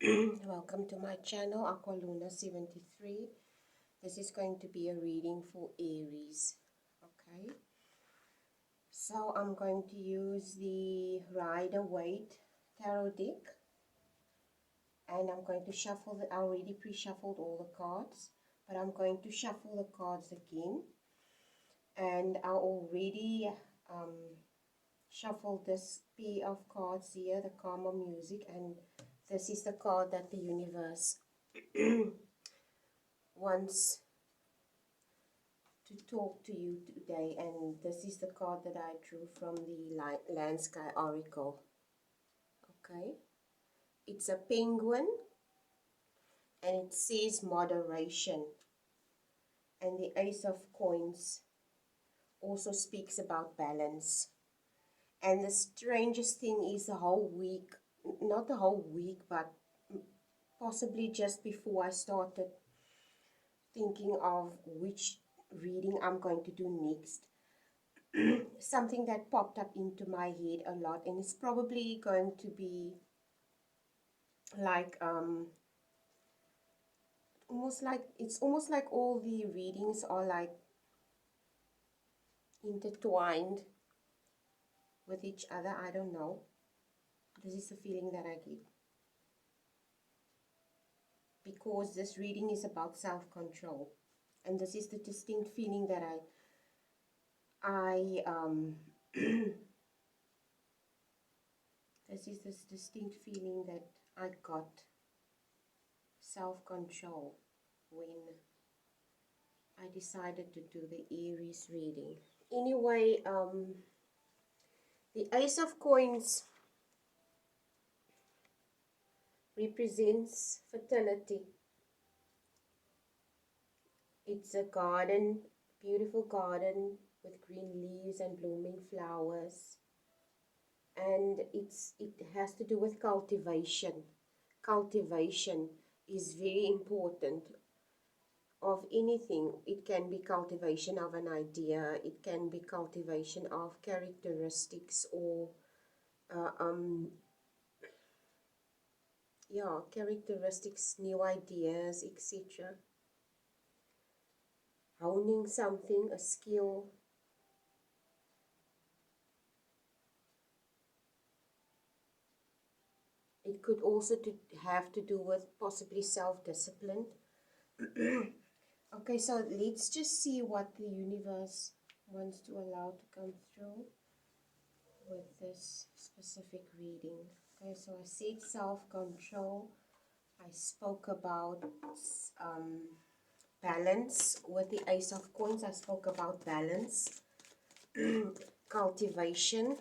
Welcome to my channel, Aqualuna73. This is going to be a reading for Aries. Okay, so I'm going to use the Rider-Waite Tarot deck, and I'm going to shuffle I already pre-shuffled all the cards, but I'm going to shuffle the cards again. And I already shuffled this pair of cards here, the Karma Music, and this is the card that the universe wants to talk to you today, and this is the card that I drew from the Land Sky Oracle. Okay, it's a penguin and it says moderation, and the Ace of Coins also speaks about balance. And the strangest thing is the whole week, not the whole week, but possibly just before I started thinking of which reading I'm going to do next, something that popped up into my head a lot, and it's probably going to be like almost like all the readings are like intertwined with each other. I don't know, this is the feeling that I get, because this reading is about self-control, and this is the distinct feeling that I this is this distinct feeling that I got self-control when I decided to do the Aries reading. Anyway, the Ace of Coins represents fertility. It's a garden, beautiful garden with green leaves and blooming flowers. And it has to do with cultivation. Cultivation is very important of anything. It can be cultivation of an idea, it can be cultivation of characteristics, or yeah, characteristics, new ideas, etc. Honing something, a skill. It could also have to do with possibly self-discipline. Okay, so let's just see what the universe wants to allow to come through with this specific reading. Okay, so I said self-control. I spoke about balance with the Ace of Coins. I spoke about balance, cultivation.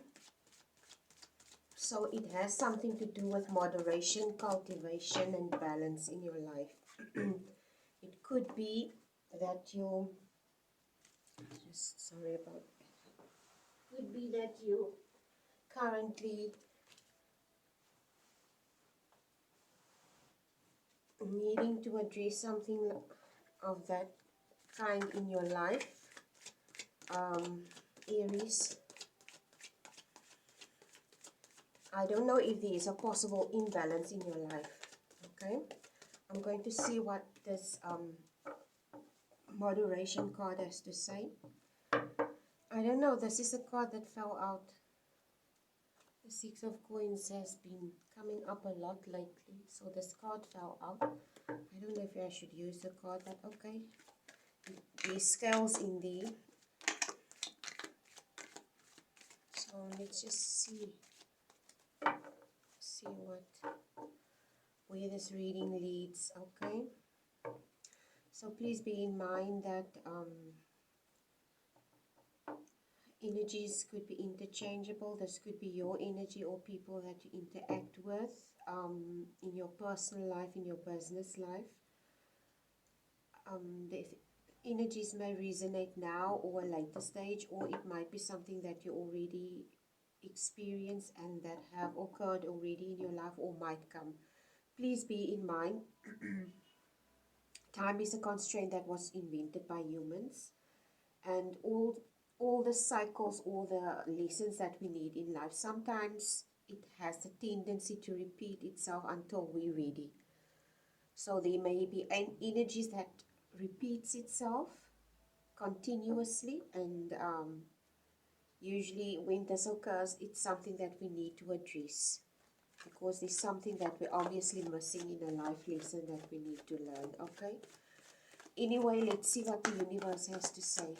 So it has something to do with moderation, cultivation, and balance in your life. It could be that you, just sorry about that. Could be that you currently needing to address something of that kind in your life, Aries. I don't know if there is a possible imbalance in your life. Okay, I'm going to see what this moderation card has to say. I don't know, this is a card that fell out. The Six of Coins has been coming up a lot lately, so this card fell out. I don't know if I should use the card, but okay. There's scales in there, so let's just see where this reading leads. Okay, so please bear in mind that energies could be interchangeable. This could be your energy or people that you interact with in your personal life, in your business life. The energies may resonate now or a later stage, or it might be something that you already experience and that have occurred already in your life or might come. Please bear in mind, time is a constraint that was invented by humans, and all the cycles, all the lessons that we need in life, sometimes it has a tendency to repeat itself until we're ready. So there may be an energy that repeats itself continuously, and usually when this occurs, it's something that we need to address, because there's something that we're obviously missing in a life lesson that we need to learn, okay? Anyway, let's see what the universe has to say.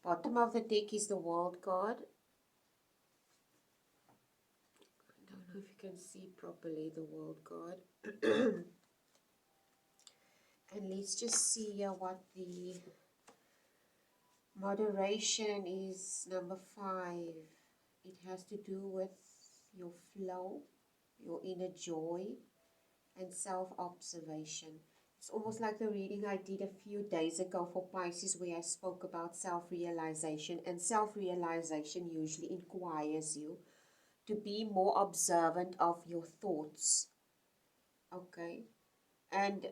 Bottom of the deck is the World card. I don't know if you can see properly the World card. And let's just see what the moderation is. Number 5. It has to do with your flow, your inner joy, and self-observation. It's almost like the reading I did a few days ago for Pisces, where I spoke about self-realization, and self-realization usually inquires you to be more observant of your thoughts, okay? And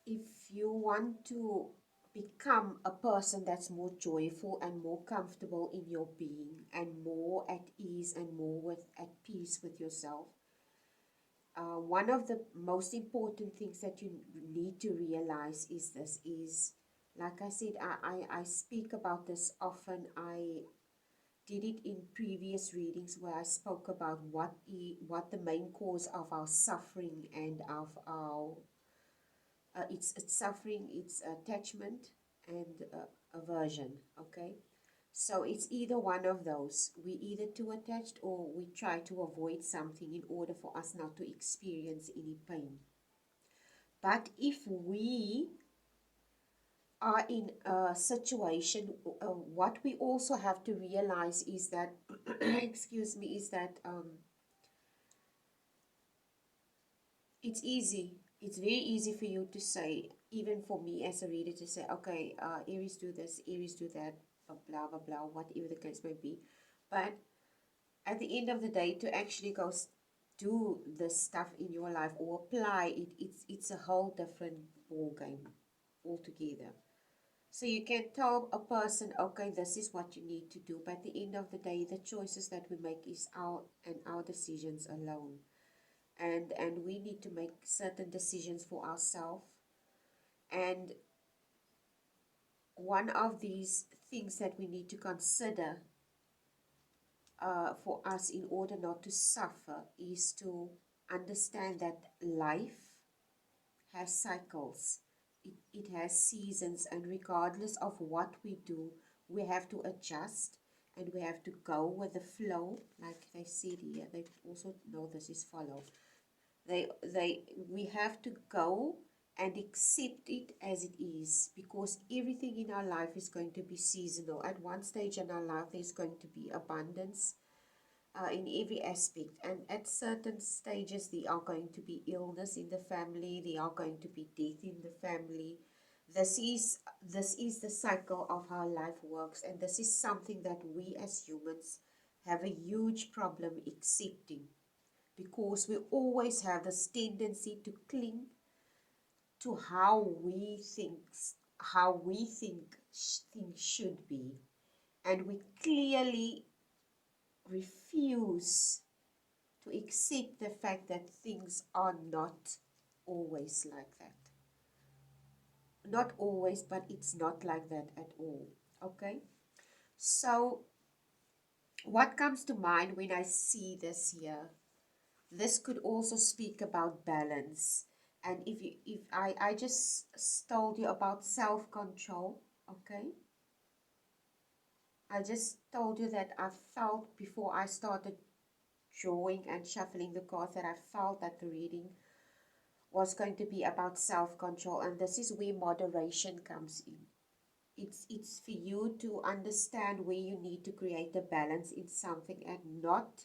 if you want to become a person that's more joyful and more comfortable in your being, and more at ease and more at peace with yourself, one of the most important things that you need to realize is this is, like I said, I speak about this often. I did it in previous readings where I spoke about what the main cause of our suffering and of our it's suffering, it's attachment and aversion, okay? So it's either one of those. We either too attached, or we try to avoid something in order for us not to experience any pain. But if we are in a situation, what we also have to realize is that, excuse me, is that it's easy. It's very easy for you to say, even for me as a reader, to say, okay, Aries do this, Aries do that, blah, blah, blah, whatever the case may be. But at the end of the day, to actually go do this stuff in your life or apply it, it's a whole different ball game altogether. So you can tell a person, okay, this is what you need to do, but at the end of the day, the choices that we make is our decisions alone. And we need to make certain decisions for ourselves. And one of these things that we need to consider for us in order not to suffer is to understand that life has cycles. It has seasons, and regardless of what we do, we have to adjust and we have to go with the flow. Like they said here, they also know this is follow. We have to go and accept it as it is, because everything in our life is going to be seasonal. At one stage in our life, there's going to be abundance in every aspect, and at certain stages there are going to be illness in the family, there are going to be death in the family. This is the cycle of how life works, and this is something that we as humans have a huge problem accepting, because we always have this tendency to cling to how we think things should be, and we clearly refuse to accept the fact that things are not always like that. Not always, but it's not like that at all. Okay, so what comes to mind when I see this here? This could also speak about balance. And if I just told you about self-control, okay? I just told you that I felt before I started drawing and shuffling the cards that I felt that the reading was going to be about self-control, and this is where moderation comes in. It's for you to understand where you need to create a balance in something and not.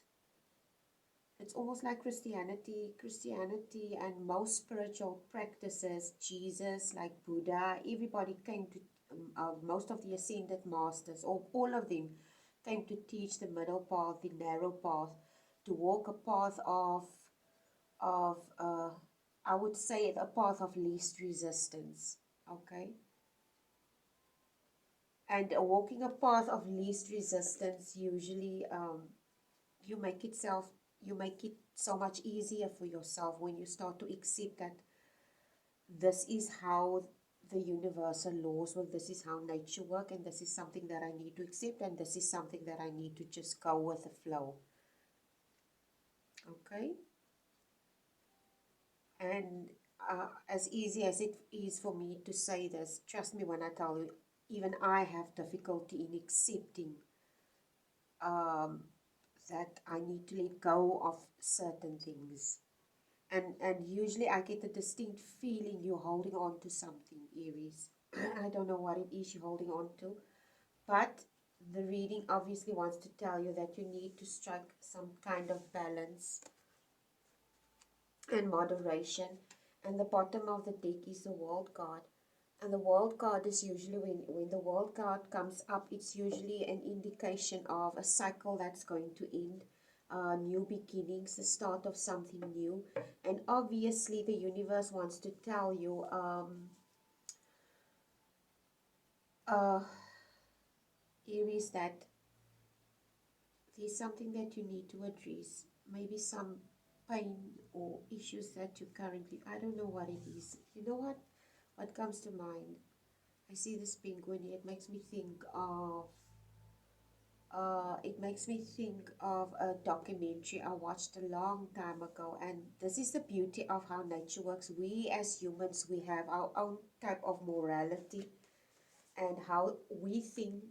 It's almost like Christianity and most spiritual practices, Jesus, like Buddha, everybody came to, most of the ascended masters, or all of them, came to teach the middle path, the narrow path, to walk a path of I would say a path of least resistance, okay? And walking a path of least resistance usually you make itself you make it so much easier for yourself when you start to accept that this is how the universal laws work, this is how nature works, and this is something that I need to accept, and this is something that I need to just go with the flow. Okay, and as easy as it is for me to say this, trust me when I tell you, even I have difficulty in accepting um, that I need to let go of certain things. And usually I get a distinct feeling you're holding on to something, Aries. I don't know what it is you're holding on to, but the reading obviously wants to tell you that you need to strike some kind of balance and moderation. And the bottom of the deck is the world card. And the world card is usually, when the world card comes up, it's usually an indication of a cycle that's going to end, new beginnings, the start of something new. And obviously, the universe wants to tell you, uh, Aries, that there's something that you need to address. Maybe some pain or issues that you currently, I don't know what it is. You know what? What comes to mind? I see this penguin here. It makes me think of a documentary I watched a long time ago, and this is the beauty of how nature works. We as humans, we have our own type of morality and how we think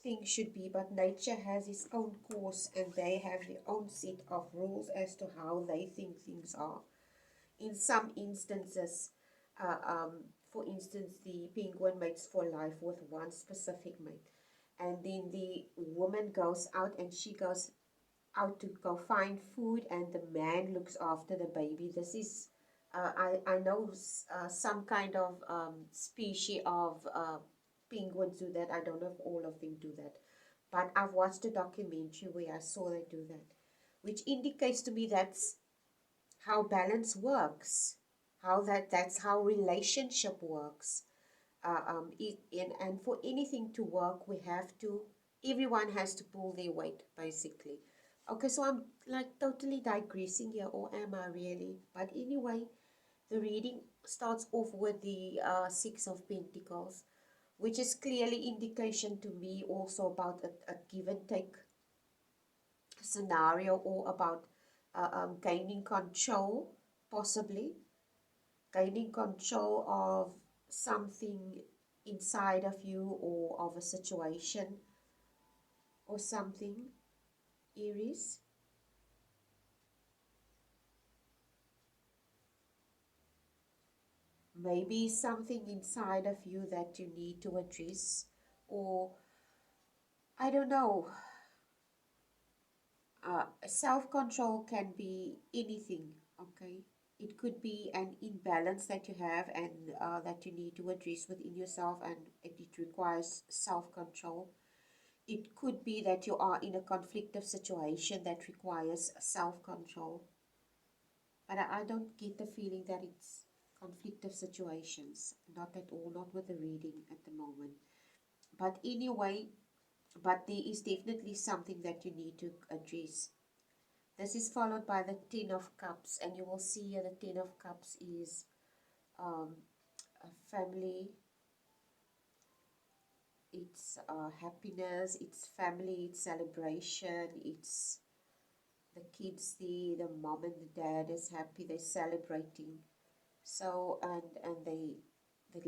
things should be, but nature has its own course and they have their own set of rules as to how they think things are. In some instances, uh, um, for instance, the penguin mates for life with one specific mate, and then the woman goes out and she goes out to go find food, and the man looks after the baby. This is, I know some kind of species of penguins do that. I don't know if all of them do that, but I've watched a documentary where I saw they do that, which indicates to me that's how balance works, how that's how relationship works. And for anything to work, everyone has to pull their weight, basically. Okay, so I'm like totally digressing here, or am I really? But anyway, the reading starts off with the Six of Pentacles, which is clearly indication to me also about a give and take scenario, or about gaining control, possibly gaining control of something inside of you, or of a situation or something, Aries. Maybe something inside of you that you need to address, or I don't know. Self-control can be anything, okay? It could be an imbalance that you have, and that you need to address within yourself, and it requires self-control. It could be that you are in a conflictive situation that requires self-control. But I don't get the feeling that it's conflictive situations. Not at all, not with the reading at the moment. But anyway, but there is definitely something that you need to address. This is followed by the Ten of Cups, and you will see here the Ten of Cups is um, a family, It's happiness, it's family, it's celebration, it's the kids, the mom and the dad is happy, they're celebrating. So, and the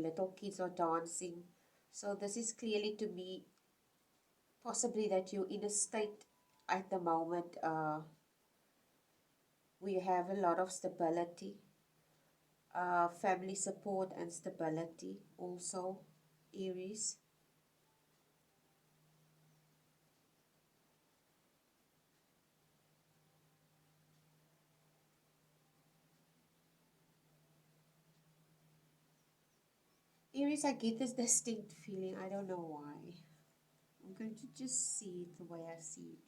little kids are dancing. So this is clearly to me possibly that you're in a state at the moment where you have a lot of stability, family support and stability also, Aries. Aries, I get this distinct feeling. I don't know why. I'm going to just see it the way I see it.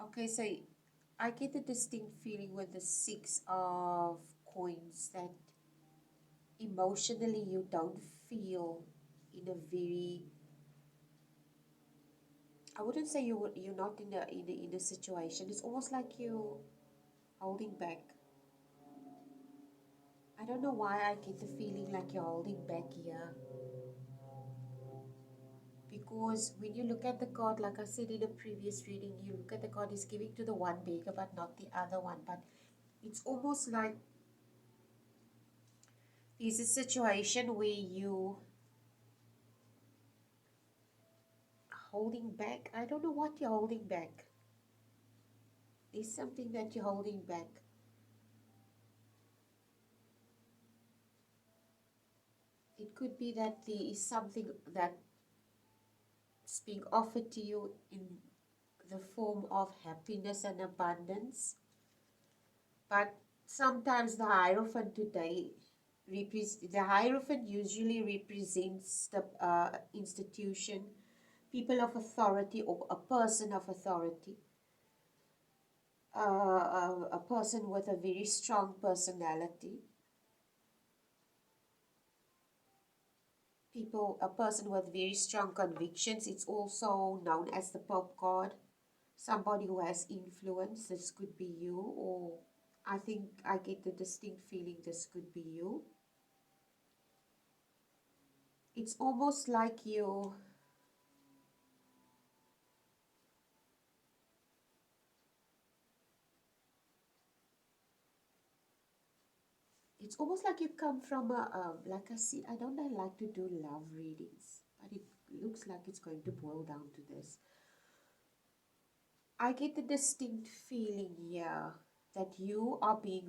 Okay, so I get a distinct feeling with the Six of Coins that emotionally you don't feel in a very, I wouldn't say you're not in a situation. It's almost like you holding back. I don't know why I get the feeling like you're holding back here. Because when you look at the card, like I said in a previous reading, you look at the card, is giving to the one beggar but not the other one. But it's almost like there's a situation where you holding back. I don't know what you're holding back. There's something that you're holding back. It could be that there is something that's being offered to you in the form of happiness and abundance. But sometimes the Hierophant today, the Hierophant usually represents the institution, people of authority, or a person of authority, a person with a very strong personality, a person with very strong convictions. It's also known as the Pope card, somebody who has influence. This could be you, or I think I get the distinct feeling this could be you. It's almost like it's almost like you come from like I see, I don't like to do love readings, but it looks like it's going to boil down to this. I get the distinct feeling here that you are being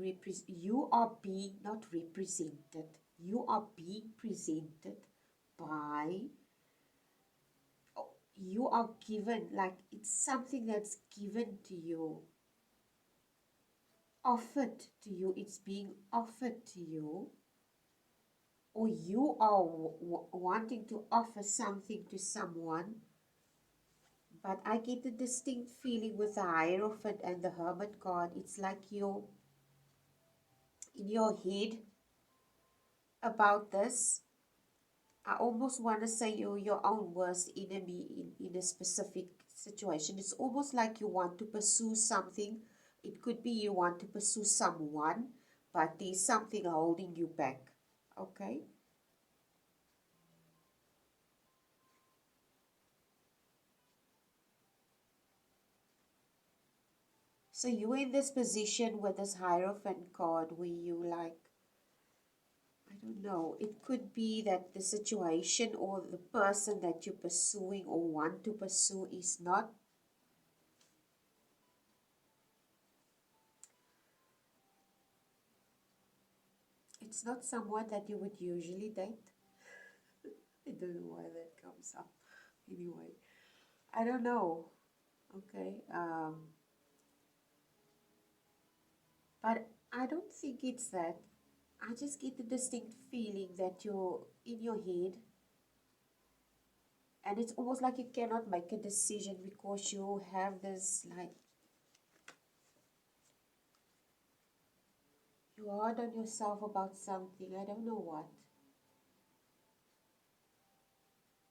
not represented, you are being presented by, you are given, like it's something that's given to you, offered to you, it's being offered to you, or you are wanting to offer something to someone. But I get a distinct feeling with the Hierophant and the Hermit card. It's like you're in your head about this. I almost want to say you're your own worst enemy in a specific situation. It's almost like you want to pursue something. It could be you want to pursue someone, but there's something holding you back. Okay? So you're in this position with this Hierophant card where you like, I don't know, it could be that the situation or the person that you're pursuing or want to pursue is not, it's not someone that you would usually date. I don't know why that comes up. Anyway, I don't know. Okay. But I don't think it's that. I just get the distinct feeling that you're in your head and it's almost like you cannot make a decision because you have this like, you're hard on yourself about something. I don't know what.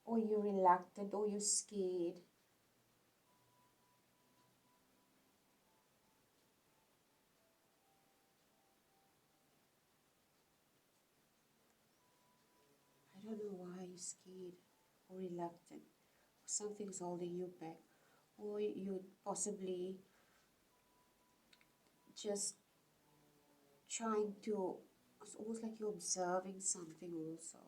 Or you're reluctant or you're scared. I don't know why you're scared or reluctant. Something's holding you back, or you possibly just trying to, it's almost like you're observing something also.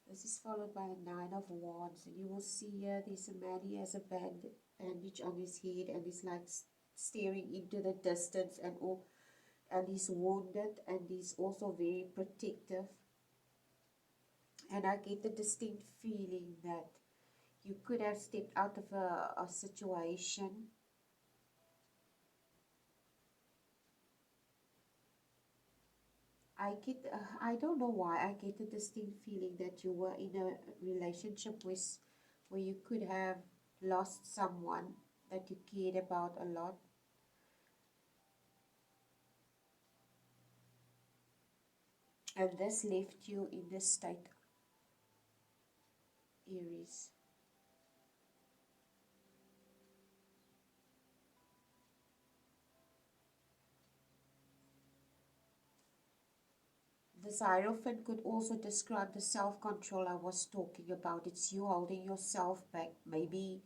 This is followed by the Nine of Wands, and you will see here there's a man, he has a bandage on his head and he's like staring into the distance, and he's wounded, and he's also very protective. And I get the distinct feeling that you could have stepped out of a situation. I don't know why, I get the distinct feeling that you were in a relationship where you could have lost someone that you cared about a lot. And this left you in this state, Aries. This Hierophant could also describe the self-control I was talking about. It's you holding yourself back, maybe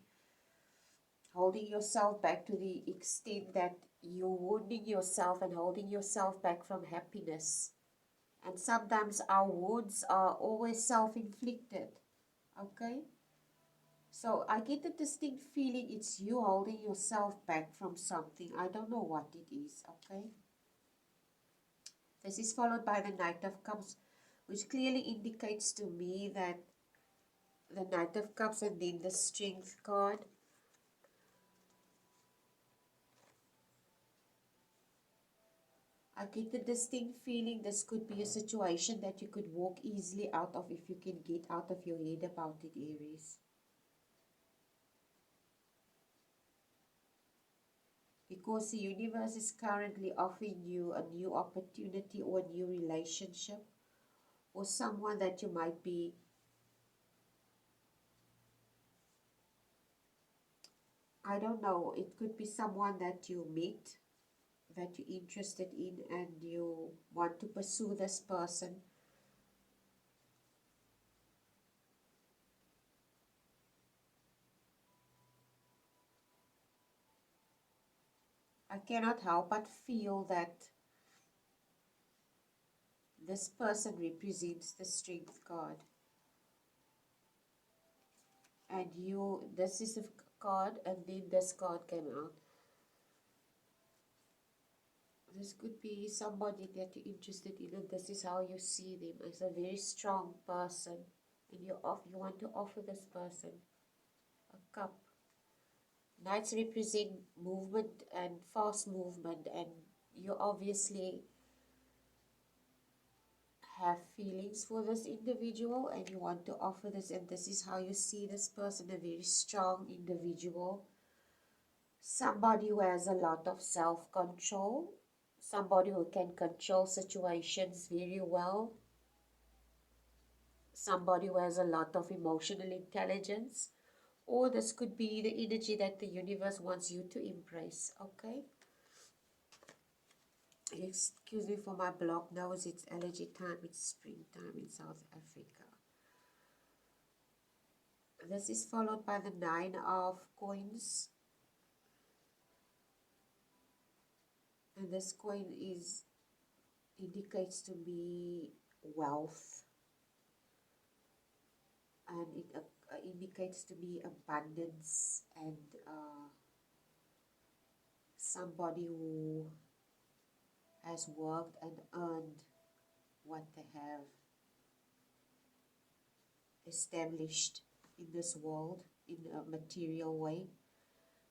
holding yourself back to the extent that you're wounding yourself and holding yourself back from happiness. And sometimes our wounds are always self-inflicted, okay? So I get the distinct feeling it's you holding yourself back from something. I don't know what it is, okay? This is followed by the Knight of Cups, which clearly indicates to me that the Knight of Cups and then the Strength card. I get the distinct feeling this could be a situation that you could walk easily out of if you can get out of your head about it, Aries. Because the universe is currently offering you a new opportunity or a new relationship, or someone that you might be, I don't know, it could be someone that you meet, that you're interested in, and you want to pursue this person. I cannot help but feel that this person represents the Strength card. And you, this is a card, and then this card came out. This could be somebody that you're interested in, and this is how you see them, as a very strong person, and you want to offer this person a cup. Knights represent movement and fast movement, and you obviously have feelings for this individual and you want to offer this, and this is how you see this person, a very strong individual, somebody who has a lot of self-control, somebody who can control situations very well, somebody who has a lot of emotional intelligence, or this could be the energy that the universe wants you to embrace, okay? Excuse me for my block nose, it's allergy time, it's springtime in South Africa. This is followed by the Nine of Coins. And this coin indicates to me wealth. And it indicates to me abundance and somebody who has worked and earned what they have established in this world in a material way.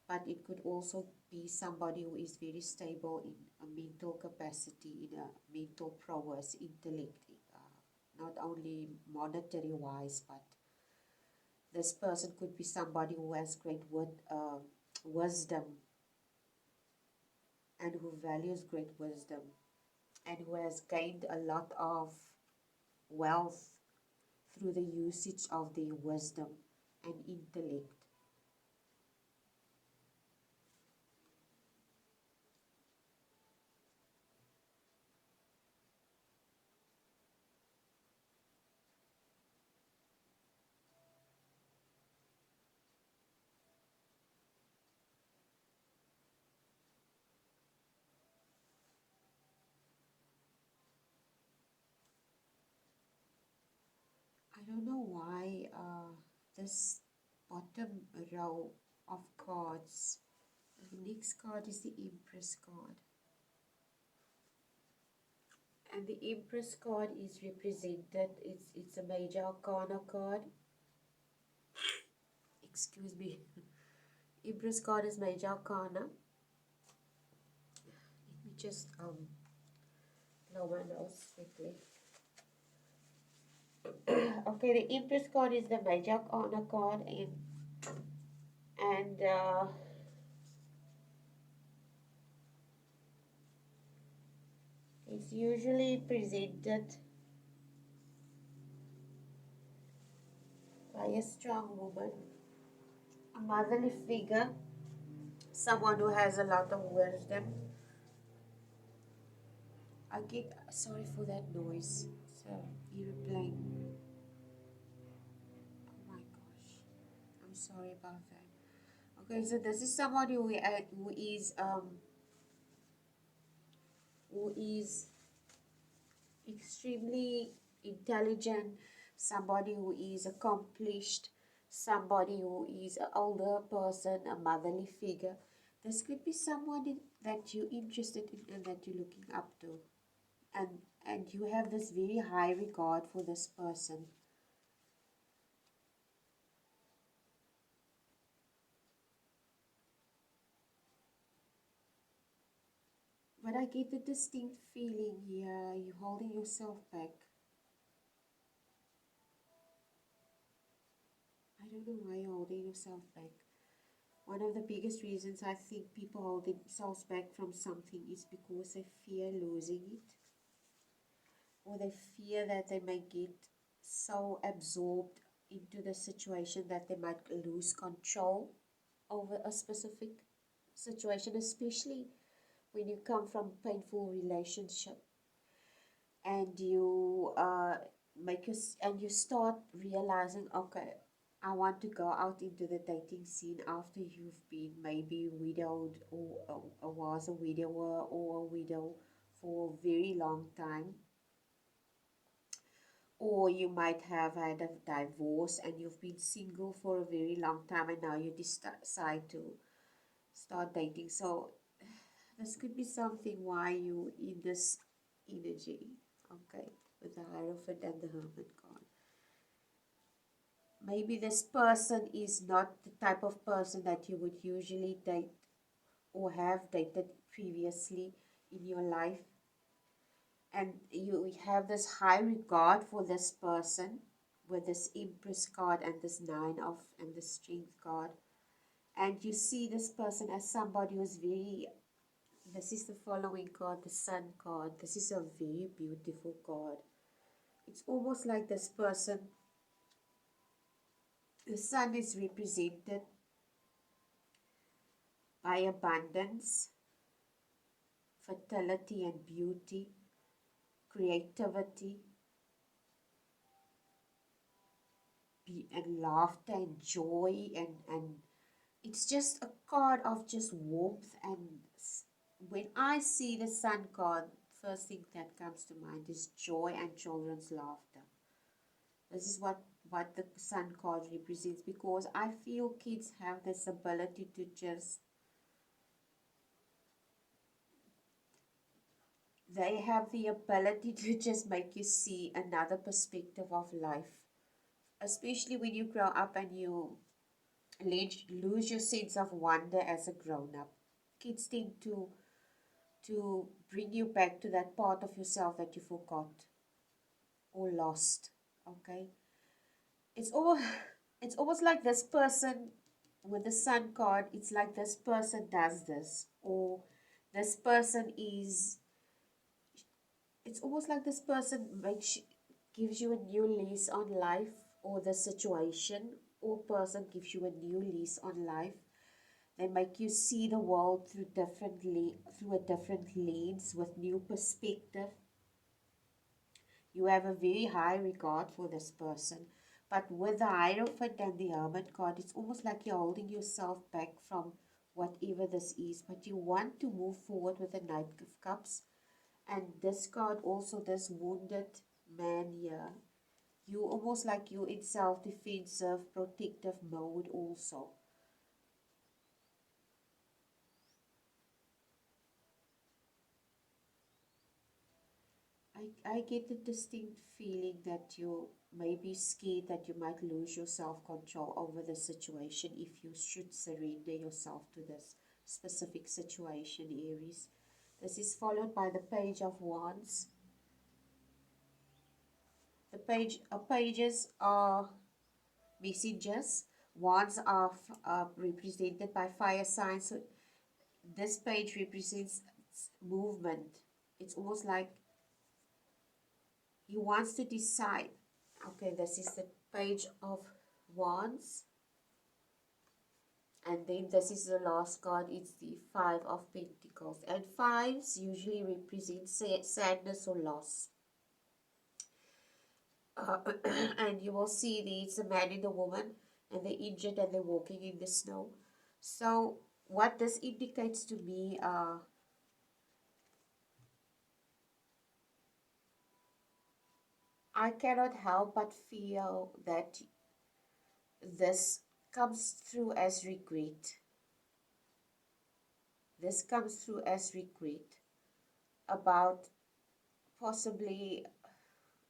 But it could also be somebody who is very stable in a mental capacity, in a mental prowess, intellect, not only monetary wise, but this person could be somebody who has great wisdom and who values great wisdom and who has gained a lot of wealth through the usage of their wisdom and intellect. I don't know why this bottom row of cards, the next card is the Empress card. And the Empress card is represented, it's a major arcana card. Excuse me. Empress card is major arcana. Let me just blow my nose quickly. Okay, the Empress card is the major arcana card, and it's usually presented by a strong woman, a motherly figure, someone who has a lot of wisdom. I get sorry for that noise. It's an aeroplane. Oh my gosh, I'm sorry about that. Okay, so this is somebody who is extremely intelligent, somebody who is accomplished, somebody who is an older person, a motherly figure. This could be someone that you're interested in and that you're looking up to. And you have this very high regard for this person. But I get a distinct feeling here, you're holding yourself back. I don't know why you're holding yourself back. One of the biggest reasons I think people hold themselves back from something is because they fear losing it, or they fear that they may get so absorbed into the situation that they might lose control over a specific situation, especially when you come from a painful relationship and you and you start realizing, okay, I want to go out into the dating scene after you've been maybe widowed or was a widower or a widow for a very long time, or you might have had a divorce and you've been single for a very long time and now you decide to start dating. So this could be something why you in this energy, okay, with the Hierophant and the Hermit card. Maybe this person is not the type of person that you would usually date or have dated previously in your life. And you have this high regard for this person with this Empress card and this Nine of and the Strength card. And you see this person as somebody who's very, this is the following card, the Sun card. This is a very beautiful card. It's almost like this person, the Sun is represented by abundance, fertility and beauty, creativity, and laughter and joy, and it's just a card of just warmth. And when I see the Sun card, first thing that comes to mind is joy and children's laughter. This is what the Sun card represents, because I feel kids have this ability to just, they have the ability to just make you see another perspective of life, especially when you grow up and you lose your sense of wonder as a grown-up. Kids tend to bring you back to that part of yourself that you forgot or lost. Okay, it's all it's almost like this person with the Sun card, it's like this person does this, or this person is, it's almost like this person gives you a new lease on life, or the situation or person gives you a new lease on life. They make you see the world through a different lens with new perspective. You have a very high regard for this person. But with the Hierophant and the Hermit card, it's almost like you're holding yourself back from whatever this is. But you want to move forward with the Knight of Cups. And this card also, this wounded man here. You almost like you in self-defensive, protective mode also. I get a distinct feeling that you may be scared that you might lose your self-control over the situation if you should surrender yourself to this specific situation, Aries. This is followed by the Page of Wands. Pages are messages. Wands are represented by fire signs. So this page represents movement. It's almost like he wants to decide. Okay, this is the Page of Wands. And then this is the last card. It's the Five of Pentacles. And fives usually represent sadness or loss. And you will see there's a man and a woman, and they're injured and they're walking in the snow. So what this indicates to me, I cannot help but feel that this comes through as regret. This comes through as regret about possibly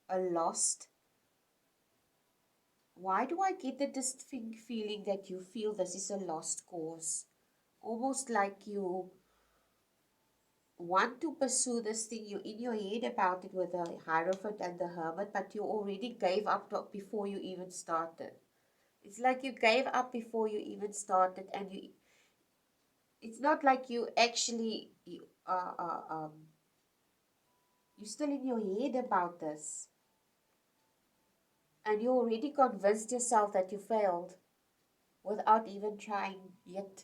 a lost. Why do I get the distinct feeling that you feel this is a lost cause? Almost like you want to pursue this thing, you're in your head about it with the Hierophant and the Hermit, but you already gave up before you even started. It's like you gave up before you even started, and it's not like you actually, you're still in your head about this, and you already convinced yourself that you failed without even trying yet.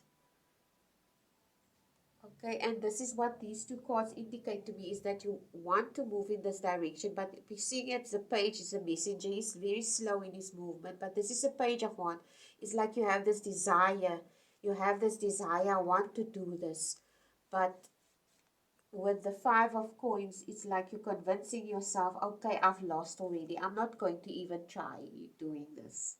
Okay, and this is what these two cards indicate to me, is that you want to move in this direction, but seeing it, the page is a messenger. He's very slow in his movement, but this is a Page of Wands. It's like you have this desire. You have this desire, I want to do this. But with the Five of Coins, it's like you're convincing yourself, okay, I've lost already. I'm not going to even try doing this.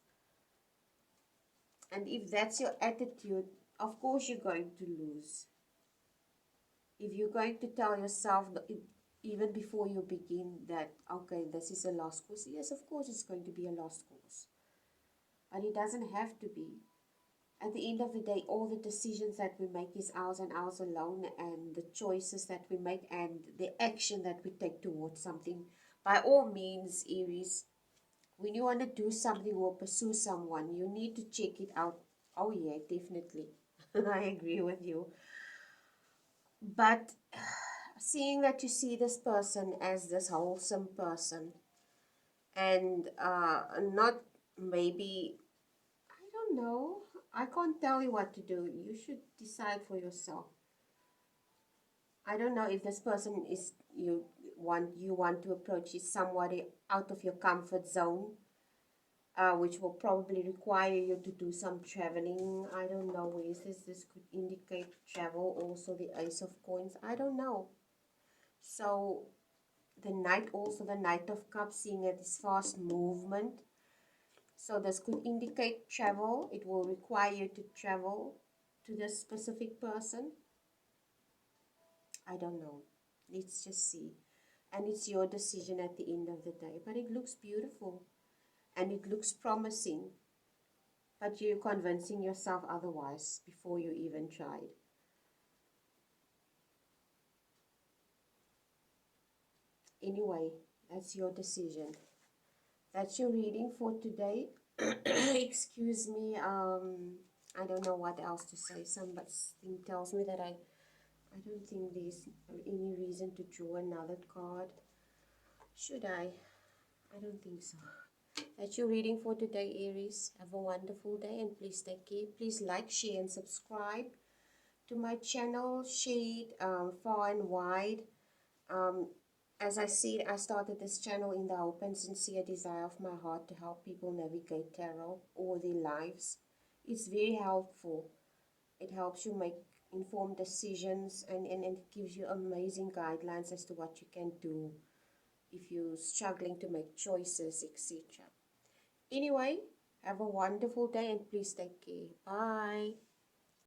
And if that's your attitude, of course you're going to lose. If you're going to tell yourself, even before you begin, that, okay, this is a lost cause, yes, of course it's going to be a lost cause. But it doesn't have to be. At the end of the day, all the decisions that we make is ours and ours alone, and the choices that we make and the action that we take towards something. By all means, Aries, when you want to do something or pursue someone, you need to check it out. Oh yeah, definitely. I agree with you. But seeing that you see this person as this wholesome person, and not maybe, I don't know, I can't tell you what to do. You should decide for yourself. I don't know if this person is you want to approach is somebody out of your comfort zone, which will probably require you to do some traveling. I don't know where this could indicate travel. Also the Ace of Coins, I don't know. So the Knight, also the Knight of Cups, seeing it is fast movement. So this could indicate travel. It will require you to travel to this specific person. I don't know. Let's just see. And it's your decision at the end of the day. But it looks beautiful. And it looks promising. But you're convincing yourself otherwise before you even tried. Anyway, that's your decision. That's your reading for today. Excuse me, I don't know what else to say. Something tells me that I don't think there's any reason to draw another card. Should I? I don't think so. That's your reading for today, Aries. Have a wonderful day and please take care. Please like, share and subscribe to my channel. Share it far and wide. Um, as I said, I started this channel in the hope and sincere desire of my heart to help people navigate tarot or their lives. It's very helpful. It helps you make informed decisions, and it gives you amazing guidelines as to what you can do if you're struggling to make choices, etc. Anyway, have a wonderful day and please take care. Bye.